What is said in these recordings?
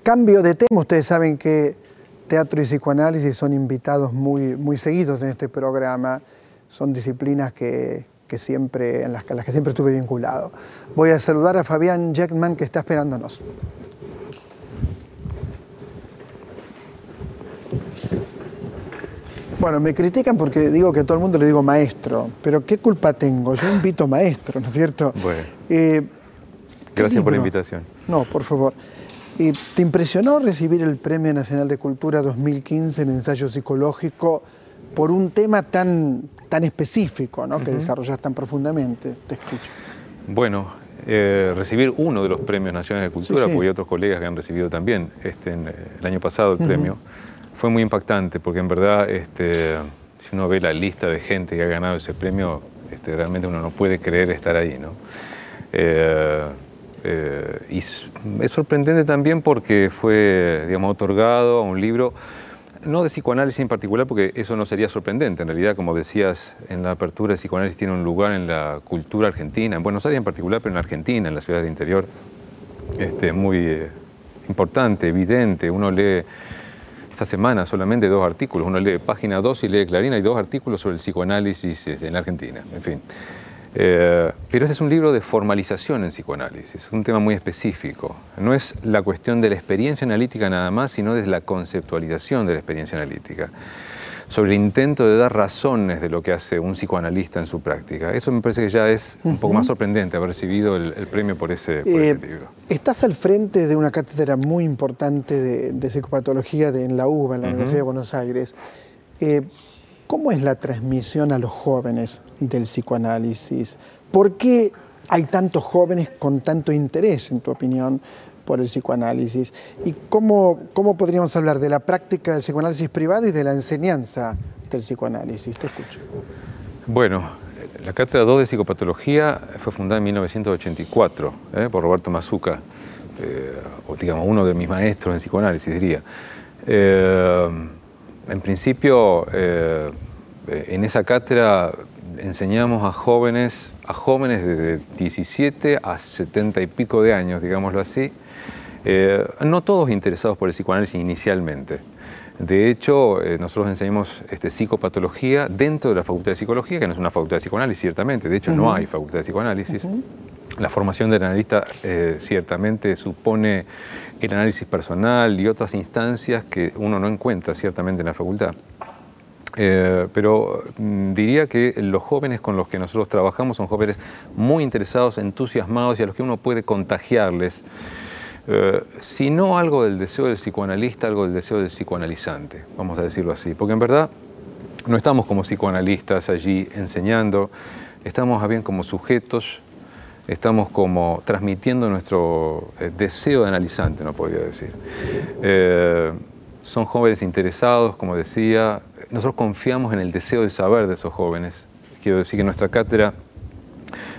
Cambio de tema, ustedes saben que teatro y psicoanálisis son invitados muy seguidos en este programa. Son disciplinas en las que siempre estuve vinculado. Voy a saludar a Fabián Jackman, que está esperándonos. Bueno, me critican porque digo que a todo el mundo le digo maestro, pero ¿qué culpa tengo? Yo invito maestro, ¿no es cierto? Bueno, gracias por la invitación. No, por favor. ¿Te impresionó recibir el Premio Nacional de Cultura 2015 en ensayo psicológico por un tema tan específico, ¿no? Que desarrollas tan profundamente? Te escucho. Bueno, recibir uno de los Premios Nacionales de Cultura, porque hay otros colegas que han recibido también el año pasado el premio, fue muy impactante, porque en verdad, si uno ve la lista de gente que ha ganado ese premio, realmente uno no puede creer estar ahí, ¿no? Y es sorprendente también porque fue, digamos, otorgado a un libro, no de psicoanálisis en particular, porque eso no sería sorprendente. En realidad, como decías en la apertura, el psicoanálisis tiene un lugar en la cultura argentina, en Buenos Aires en particular, pero en Argentina, en la ciudad del interior, muy importante, evidente. Uno lee esta semana solamente 2 artículos, uno lee Página 2 y lee Clarín, hay 2 artículos sobre el psicoanálisis en la Argentina, en fin. Pero este es un libro de formalización en psicoanálisis, un tema muy específico. No es la cuestión de la experiencia analítica nada más, sino de la conceptualización de la experiencia analítica, sobre el intento de dar razones de lo que hace un psicoanalista en su práctica. Eso me parece que ya es un poco más sorprendente, haber recibido el premio por ese libro. Estás al frente de una cátedra muy importante de psicopatología en la UBA, en la Universidad de Buenos Aires. ¿Cómo es la transmisión a los jóvenes del psicoanálisis? ¿Por qué hay tantos jóvenes con tanto interés, en tu opinión, por el psicoanálisis? ¿Y cómo podríamos hablar de la práctica del psicoanálisis privado y de la enseñanza del psicoanálisis? Te escucho. Bueno, la Cátedra 2 de Psicopatología fue fundada en 1984 por Roberto Mazzuca, o digamos uno de mis maestros en psicoanálisis, diría. En principio, en esa cátedra enseñamos a jóvenes de 17 a 70 y pico de años, digámoslo así, no todos interesados por el psicoanálisis inicialmente. De hecho, nosotros enseñamos psicopatología dentro de la Facultad de Psicología, que no es una facultad de psicoanálisis, ciertamente. De hecho, no hay facultad de psicoanálisis. La formación del analista ciertamente supone el análisis personal y otras instancias que uno no encuentra ciertamente en la facultad. Pero diría que los jóvenes con los que nosotros trabajamos son jóvenes muy interesados, entusiasmados y a los que uno puede contagiarles, si no algo del deseo del psicoanalista, algo del deseo del psicoanalizante, vamos a decirlo así. Porque en verdad no estamos como psicoanalistas allí enseñando, estamos más bien como sujetos, estamos como transmitiendo nuestro deseo de analizante, no podría decir. Son jóvenes interesados, como decía. Nosotros confiamos en el deseo de saber de esos jóvenes. Quiero decir que en nuestra cátedra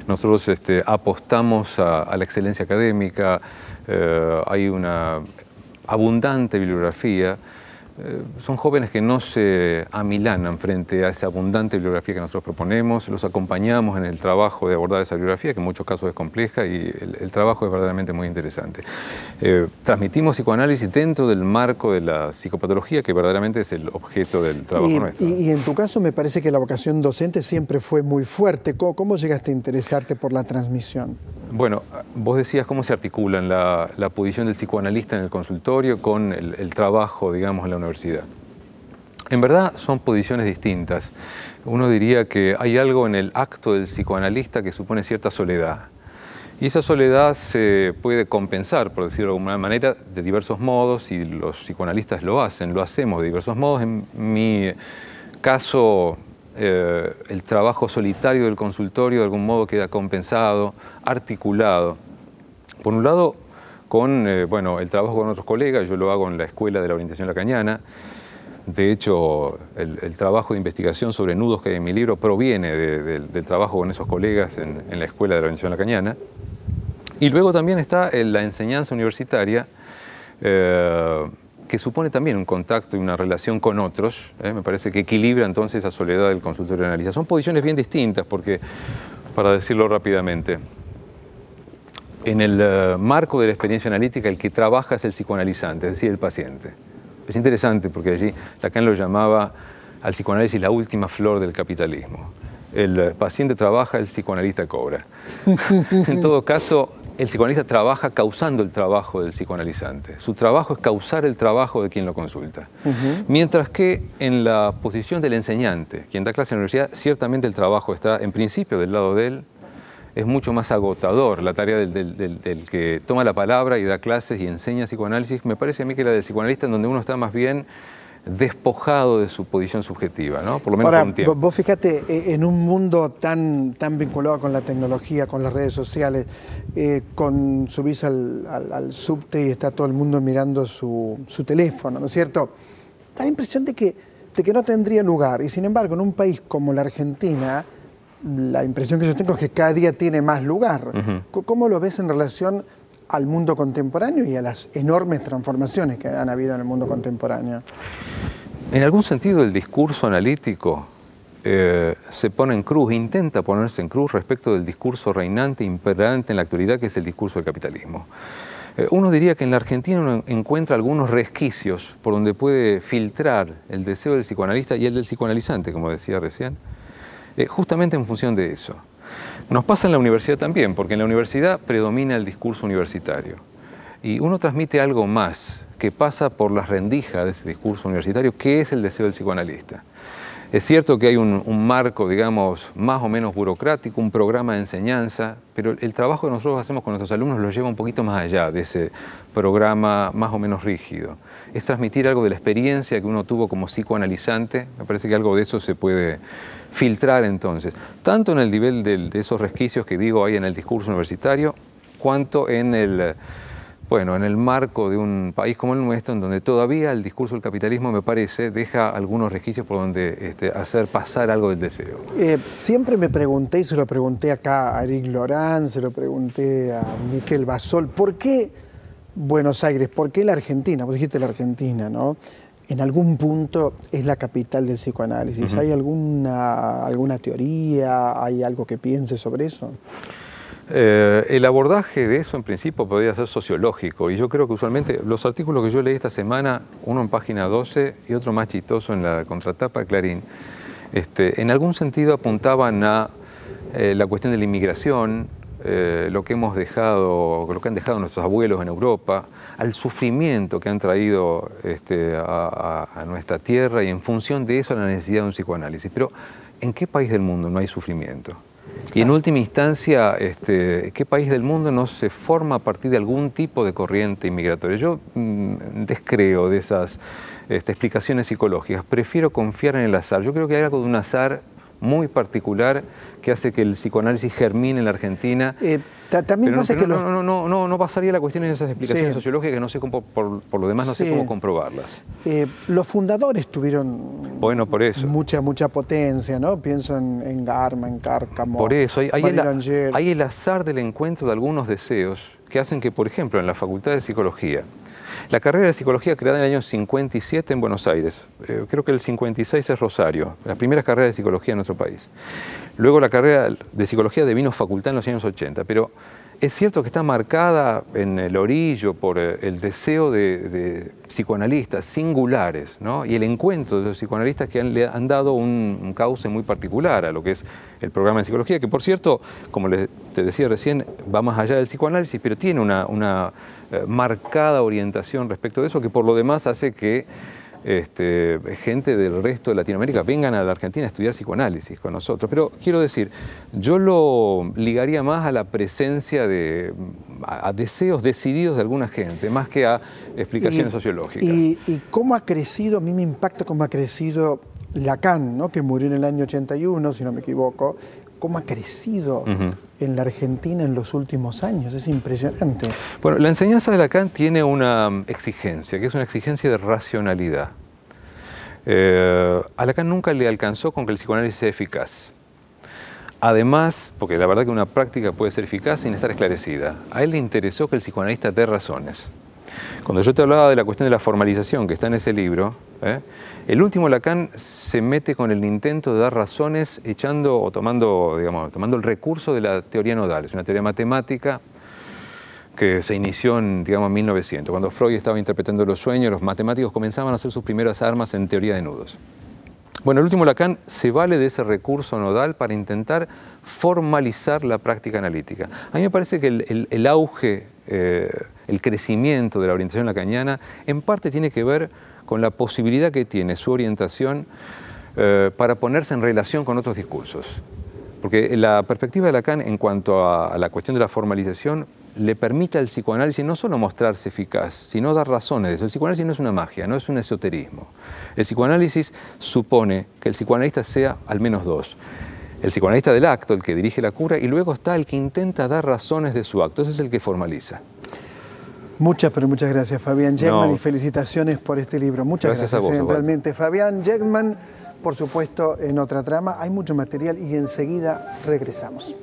nosotros apostamos a la excelencia académica, hay una abundante bibliografía. Son jóvenes que no se amilanan frente a esa abundante bibliografía que nosotros proponemos, los acompañamos en el trabajo de abordar esa bibliografía, que en muchos casos es compleja, y el trabajo es verdaderamente muy interesante. Transmitimos psicoanálisis dentro del marco de la psicopatología, que verdaderamente es el objeto del trabajo nuestro. Y en tu caso me parece que la vocación docente siempre fue muy fuerte. ¿Cómo llegaste a interesarte por la transmisión? Bueno, vos decías cómo se articulan la posición del psicoanalista en el consultorio con el trabajo, digamos, en la universidad. En verdad son posiciones distintas. Uno diría que hay algo en el acto del psicoanalista que supone cierta soledad. Y esa soledad se puede compensar, por decirlo de alguna manera, de diversos modos, y los psicoanalistas lo hacemos de diversos modos. En mi caso, el trabajo solitario del consultorio de algún modo queda compensado, articulado. Por un lado, con el trabajo con otros colegas. Yo lo hago en la Escuela de la Orientación Lacaniana. De hecho, el trabajo de investigación sobre nudos que hay en mi libro proviene del trabajo con esos colegas en la Escuela de la Orientación Lacaniana. Y luego también está la enseñanza universitaria, que supone también un contacto y una relación con otros. Me parece que equilibra entonces esa soledad del consultorio de analista. Son posiciones bien distintas porque, para decirlo rápidamente, en el marco de la experiencia analítica, el que trabaja es el psicoanalizante, es decir, el paciente. Es interesante porque allí Lacan lo llamaba al psicoanálisis la última flor del capitalismo. El paciente trabaja, el psicoanalista cobra. En todo caso, el psicoanalista trabaja causando el trabajo del psicoanalizante. Su trabajo es causar el trabajo de quien lo consulta. Mientras que en la posición del enseñante, quien da clase en la universidad, ciertamente el trabajo está en principio del lado de él. Es mucho más agotador la tarea del que toma la palabra y da clases y enseña psicoanálisis. Me parece a mí que la del psicoanalista, en donde uno está más bien despojado de su posición subjetiva, ¿no? Por lo menos ahora, por un tiempo. vos fíjate, en un mundo tan vinculado con la tecnología, con las redes sociales, subís al subte y está todo el mundo mirando su teléfono, ¿no es cierto? Da la impresión de que no tendría lugar. Y sin embargo, en un país como la Argentina, la impresión que yo tengo es que cada día tiene más lugar. ¿Cómo lo ves en relación al mundo contemporáneo y a las enormes transformaciones que han habido en el mundo contemporáneo? En algún sentido, el discurso analítico se pone en cruz, intenta ponerse en cruz respecto del discurso reinante, imperante en la actualidad, que es el discurso del capitalismo. Uno diría que en la Argentina uno encuentra algunos resquicios por donde puede filtrar el deseo del psicoanalista y el del psicoanalizante, como decía recién, justamente en función de eso. Nos pasa en la universidad también, porque en la universidad predomina el discurso universitario. Y uno transmite algo más que pasa por las rendijas de ese discurso universitario, que es el deseo del psicoanalista. Es cierto que hay un marco, digamos, más o menos burocrático, un programa de enseñanza, pero el trabajo que nosotros hacemos con nuestros alumnos lo lleva un poquito más allá de ese programa más o menos rígido. Es transmitir algo de la experiencia que uno tuvo como psicoanalizante. Me parece que algo de eso se puede filtrar entonces, tanto en el nivel de esos resquicios que digo hay en el discurso universitario, cuanto en el marco de un país como el nuestro, en donde todavía el discurso del capitalismo, me parece, deja algunos resquicios por donde hacer pasar algo del deseo. Siempre me pregunté, y se lo pregunté acá a Eric Lorán, se lo pregunté a Miquel Basol, ¿por qué Buenos Aires? ¿Por qué la Argentina? Vos dijiste la Argentina, ¿no? En algún punto es la capital del psicoanálisis. ¿Hay alguna teoría? ¿Hay algo que piense sobre eso? El abordaje de eso en principio podría ser sociológico, y yo creo que usualmente los artículos que yo leí esta semana, uno en página 12 y otro más chistoso en la contratapa de Clarín, en algún sentido apuntaban a la cuestión de la inmigración, lo que han dejado nuestros abuelos en Europa, al sufrimiento que han traído a nuestra tierra, y en función de eso a la necesidad de un psicoanálisis. Pero ¿en qué país del mundo no hay sufrimiento? Y en última instancia, ¿qué país del mundo no se forma a partir de algún tipo de corriente inmigratoria? Yo descreo de esas explicaciones psicológicas. Prefiero confiar en el azar. Yo creo que hay algo de un azar muy particular que hace que el psicoanálisis germine en la Argentina. También pasa que no pasaría la cuestión en esas explicaciones sociológicas, que no sé cómo, por lo demás no sé cómo comprobarlas. Los fundadores tuvieron por eso. mucha potencia, ¿no? Pienso en Garma, en Cárcamo. Por eso, hay el azar del encuentro de algunos deseos que hacen que, por ejemplo, en la Facultad de Psicología, la carrera de psicología creada en el año 57 en Buenos Aires, creo que el 56 es Rosario, la primera carrera de psicología en nuestro país. Luego la carrera de psicología devino facultad en los años 80, pero es cierto que está marcada en el orillo por el deseo de psicoanalistas singulares, ¿no? Y el encuentro de los psicoanalistas que le han dado un cauce muy particular a lo que es el programa de psicología, que por cierto, como te decía recién, va más allá del psicoanálisis, pero tiene una marcada orientación respecto de eso, que por lo demás hace que gente del resto de Latinoamérica vengan a la Argentina a estudiar psicoanálisis con nosotros. Pero quiero decir, yo lo ligaría más a la presencia a deseos decididos de alguna gente, más que a explicaciones sociológicas. ¿Y cómo ha crecido? A mí me impacta cómo ha crecido Lacan, ¿no? Que murió en el año 81, si no me equivoco. ¿Cómo ha crecido en la Argentina en los últimos años? Es impresionante. Bueno, la enseñanza de Lacan tiene una exigencia, que es una exigencia de racionalidad. A Lacan nunca le alcanzó con que el psicoanálisis sea eficaz. Además, porque la verdad que una práctica puede ser eficaz sin estar esclarecida, a él le interesó que el psicoanalista dé razones. Cuando yo te hablaba de la cuestión de la formalización que está en ese libro, el último Lacan se mete con el intento de dar razones tomando el recurso de la teoría nodal. Es una teoría matemática que se inició en, digamos, 1900. Cuando Freud estaba interpretando los sueños, los matemáticos comenzaban a hacer sus primeras armas en teoría de nudos. Bueno, el último Lacan se vale de ese recurso nodal para intentar formalizar la práctica analítica. A mí me parece que el auge, el crecimiento de la orientación lacaniana en parte tiene que ver con la posibilidad que tiene su orientación para ponerse en relación con otros discursos. Porque la perspectiva de Lacan en cuanto a la cuestión de la formalización le permite al psicoanálisis no solo mostrarse eficaz, sino dar razones de eso. El psicoanálisis no es una magia, no es un esoterismo. El psicoanálisis supone que el psicoanalista sea al menos dos. El psicoanalista del acto, el que dirige la cura, y luego está el que intenta dar razones de su acto. Ese es el que formaliza. Muchas, pero muchas gracias, Fabián Yegman, y felicitaciones por este libro. Muchas gracias a vos, realmente. Fabián Yegman, por supuesto, en Otra Trama. Hay mucho material y enseguida regresamos.